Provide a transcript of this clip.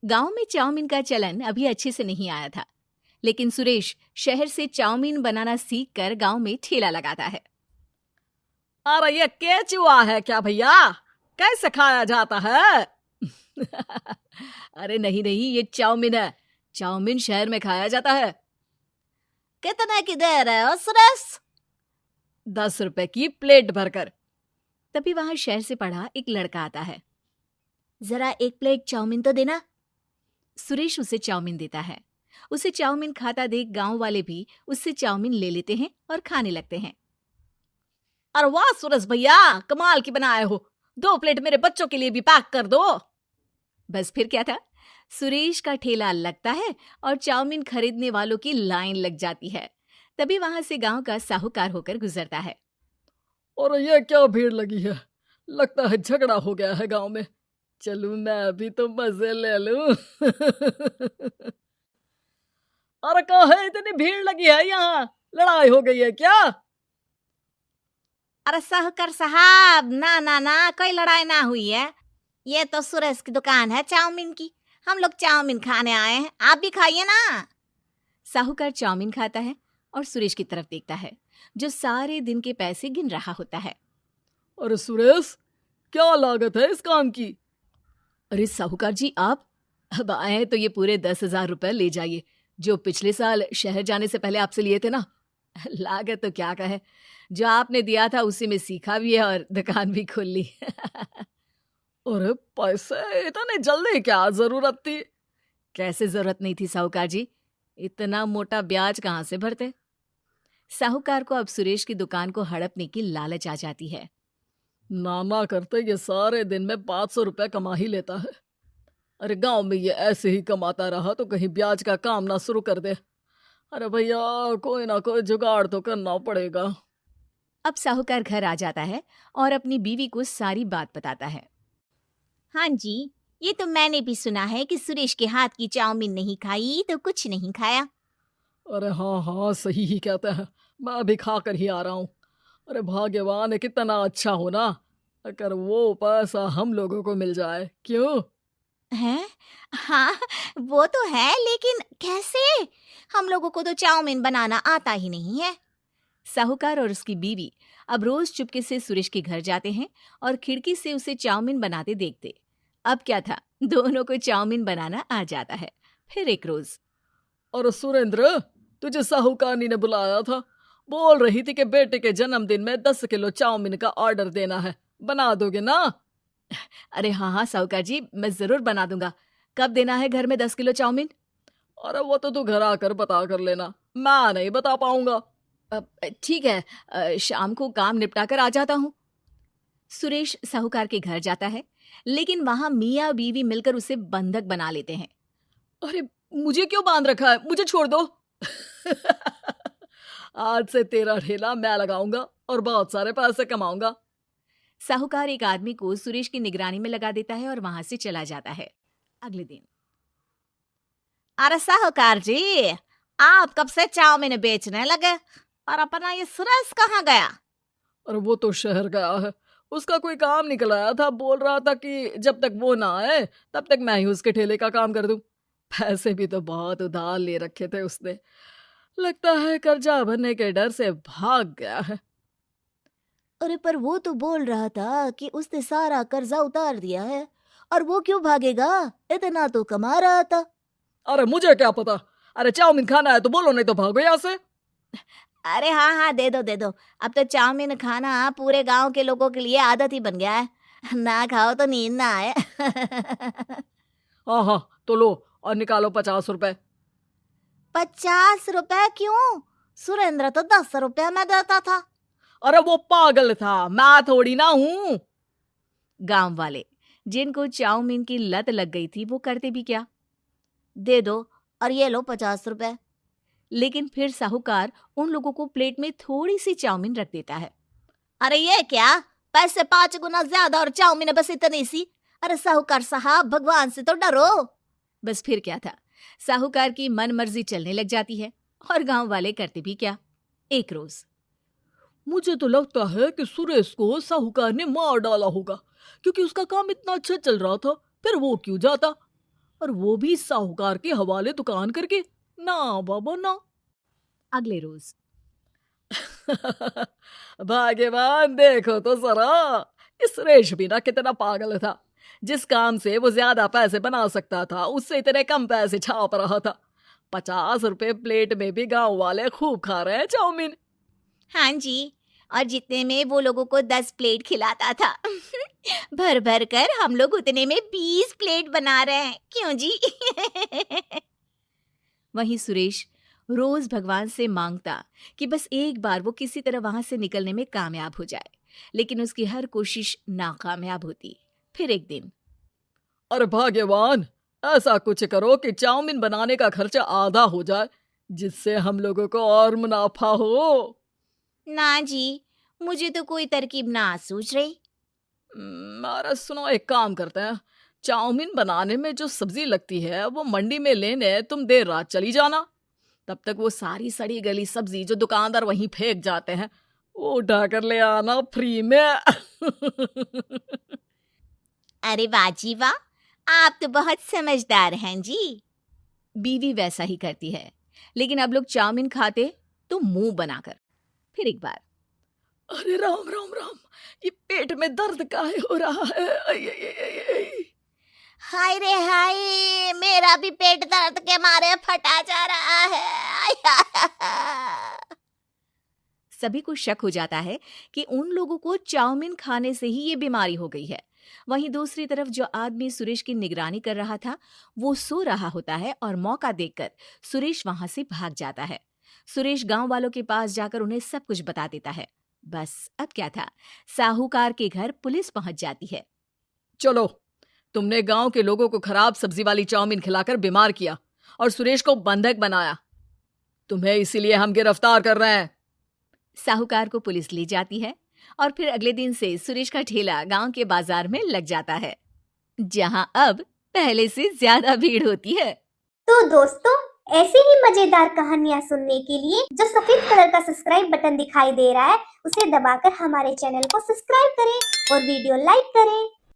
गांव में चाउमीन का चलन अभी अच्छे से नहीं आया था, लेकिन सुरेश शहर से चाउमीन बनाना सीखकर गांव में ठेला लगाता है। अरे ये केचुआ है क्या भैया? कैसे खाया जाता है? अरे नहीं नहीं, ये चाउमीन है। चाउमीन शहर में खाया जाता है। कितने की दे रहे हो सुरेश? 10 रुपए की प्लेट भरकर। तभी वहां शहर से पढ़ा एक लड़का आता है। जरा एक प्लेट चाउमीन तो देना। सुरेश उसे चाउमीन देता है। उसे चाउमीन खाता देख गांव वाले भी उससे चाउमीन ले लेते हैं और खाने लगते हैं। अरे वाह सुरेश भैया, कमाल की बनाए हो। 2 प्लेट मेरे बच्चों के लिए भी पैक कर दो। बस फिर क्या था, सुरेश का ठेला लगता है और चाउमीन खरीदने वालों की लाइन लग जाती है। तभी वहां से गांव का साहूकार होकर गुजरता है। और ये क्या भीड़ लगी है? लगता है झगड़ा हो गया है गांव में। चलूं मैं अभी तो मजे ले लूं। अरे कहाँ है, इतनी भीड़ लगी है यहाँ? लड़ाई हो गई है क्या? अरे साहूकार साहब, ना ना ना, कोई लड़ाई ना हुई है। ये तो सुरेश की दुकान है चाउमीन की। हम लोग चाउमीन खाने आए हैं, आप भी खाइए ना। साहूकार चाउमीन खाता है और सुरेश की तरफ देखता है, जो सारे दिन के पैसे गिन रहा होता है। अरे सुरेश, क्या लागत है इस काम की? अरे साहूकार जी, आप अब आए हैं तो ये पूरे 10,000 रुपए ले जाइए, जो पिछले साल शहर जाने से पहले आपसे लिए थे ना। लागत तो क्या कहे, जो आपने दिया था उसी में सीखा भी है और दुकान भी खोल ली। अरे पैसे इतने जल्दी क्या जरूरत थी? कैसे जरूरत नहीं थी साहूकार जी, इतना मोटा ब्याज कहाँ से भरते। साहूकार को अब सुरेश की दुकान को हड़पने की लालच आ जाती है। नाना करते ये सारे दिन में 500 रुपए कमा ही लेता है। अरे गांव में ये ऐसे ही कमाता रहा तो कहीं ब्याज का काम ना शुरू कर दे। अरे भैया, कोई ना कोई जुगाड़ तो करना पड़ेगा। अब साहूकार घर आ जाता है और अपनी बीवी को सारी बात बताता है। हाँ जी, ये तो मैंने भी सुना है कि सुरेश के हाथ की चाउमीन नहीं खाई तो कुछ नहीं खाया। अरे हाँ हाँ, सही ही कहते हैं। मैं अभी खा कर ही आ रहा हूँ। अरे भाग्यवान है, कितना अच्छा हो ना अगर वो पैसा हम लोगों को मिल जाए। क्यों? हैं? हाँ, वो तो है, लेकिन कैसे? हम लोगों को तो चाउमीन बनाना आता ही नहीं है। साहूकार और उसकी बीवी अब रोज चुपके से सुरेश के घर जाते हैं और खिड़की से उसे चाउमीन बनाते देखते। अब क्या था, दोनों को चाउमीन बनाना आ जाता है। फिर एक रोज, और सुरेंद्र, तुझे साहूकारनी ने बुलाया था। बोल रही थी कि बेटे के जन्मदिन में 10 किलो चाउमीन का ऑर्डर देना है। बना दोगे ना? अरे हाँ हाँ साहूकार जी, मैं जरूर बना दूंगा। कब देना है घर में 10 किलो चाउमीन? अरे वो तो तू घर आकर बता कर लेना, मैं नहीं बता पाऊंगा। ठीक है, शाम को काम निपटा कर आ जाता हूँ। सुरेश साहूकार के घर जाता है, लेकिन वहां मियाँ बीवी मिलकर उसे बंधक बना लेते हैं। अरे मुझे क्यों बांध रखा है? मुझे छोड़ दो। आज से तेरा ठेला मैं लगाऊंगा और बहुत सारे पैसे कमाऊंगा। साहूकार एक आदमी को सुरेश की निगरानी में लगा देता है और वहां से चला जाता है। अगले दिन, अरे साहूकार जी, आप कब से चाउमीन बेचने लगे और अपना ये सुरेश कहाँ गया? और वो तो शहर गया है। उसका कोई काम निकल आया था। बोल रहा था कि जब तक वो ना आए तब तक मैं ही उसके ठेले का काम कर दूं। पैसे भी तो बहुत उधार ले रखे थे उसने। लगता है कर्जा भरने के डर से भाग गया है। अरे पर वो तो बोल रहा था कि उसने सारा कर्जा उतार दिया है, और वो क्यों भागेगा? इतना तो कमा रहा था। अरे मुझे क्या पता। अरे चाउमीन खाना है तो बोलो, नहीं तो भागो यहाँ से। अरे हाँ हाँ, दे दो दे दो। अब तो चाउमीन खाना पूरे गांव के लोगों के लिए आदत ही बन गया है। ना खाओ तो नींद ना आए। हाँ हाँ, तो लो और निकालो 50 रुपए। 50 रुपए क्यों? सुरेंद्र तो 10 रुपए में देता था। अरे वो पागल था, मैं थोड़ी ना हूँ। गांव वाले, जिनको चाउमीन की लत लग गई थी, वो करते भी क्या, दे दो और ये लो 50 रुपए। लेकिन फिर साहूकार उन लोगों को प्लेट में थोड़ी सी चाउमीन रख देता है। अरे ये क्या, पैसे 5 गुना ज्यादा और चाउमीन बस इतनी सी? अरे साहूकार साहब, भगवान से तो डरो। बस फिर क्या था, साहूकार की मन मर्जी चलने लग जाती है और गांव वाले करते भी क्या। एक रोज, मुझे तो लगता है कि सुरेश को साहूकार ने मार डाला होगा, क्योंकि उसका काम इतना अच्छा चल रहा था। फिर वो क्यों जाता? और वो भी साहूकार के हवाले दुकान करके। ना बाबा ना। अगले रोज भाग्यवान देखो तो जरा, इस सुरेश भी ना कितना पागल था। जिस काम से वो ज्यादा पैसे बना सकता था उससे इतने कम पैसे छाप रहा था। 50 रुपए प्लेट में भी गांव वाले खूब खा रहे हैं चाउमीन। हाँ जी, और जितने में वो लोगों को 10 प्लेट खिलाता था भर भर कर हम लोग उतने में 20 प्लेट बना रहे हैं, क्यों जी? वहीं सुरेश रोज भगवान से मांगता कि बस एक बार वो किसी तरह वहां से निकलने में कामयाब हो जाए, लेकिन उसकी हर कोशिश नाकामयाब होती। फिर एक दिन अरे भाग्यवान, ऐसा कुछ करो कि चाउमीन बनाने का खर्चा आधा हो जाए, जिससे हम लोगों को और मुनाफा हो। ना जी, मुझे तो कोई तरकीब ना सूझ रही। अरे सुनो, एक काम करते हैं। चाउमीन बनाने में जो सब्जी लगती है वो मंडी में लेने तुम देर रात चली जाना। तब तक वो सारी सड़ी गली सब्जी जो दुकानदार वहीं फेंक जाते हैं वो उठा कर ले आना फ्री में। अरे वाह जी वाह, आप तो बहुत समझदार हैं जी। बीवी वैसा ही करती है, लेकिन अब लोग चाउमीन खाते तो मुंह बनाकर। फिर एक बार अरे राम राम राम, ये पेट में दर्द काहे हो रहा है? आई, आई, आई, आई, आई। हाय रे हाय, मेरा भी पेट दर्द के मारे फटा जा रहा है। सभी को शक हो जाता है कि उन लोगों को चाउमीन खाने से ही ये बीमारी हो गई है। वहीं दूसरी तरफ जो आदमी सुरेश की निगरानी कर रहा था वो सो रहा होता है और मौका देखकर सुरेश वहां से भाग जाता है। सुरेश गांव वालों के पास जाकर उन्हें सब कुछ बता देता है। बस अब क्या था, साहूकार के घर पुलिस पहुंच जाती है। चलो, तुमने गांव के लोगों को खराब सब्जी वाली चाउमीन खिलाकर बीमार किया और सुरेश को बंधक बनाया। तुम्हें इसीलिए हम गिरफ्तार कर रहे हैं। साहूकार को पुलिस ले जाती है और फिर अगले दिन से सुरेश का ठेला गांव के बाजार में लग जाता है, जहां अब पहले से ज्यादा भीड़ होती है। तो दोस्तों, ऐसी ही मजेदार कहानियां सुनने के लिए जो सफेद कलर का सब्सक्राइब बटन दिखाई दे रहा है उसे दबाकर हमारे चैनल को सब्सक्राइब करें और वीडियो लाइक करें।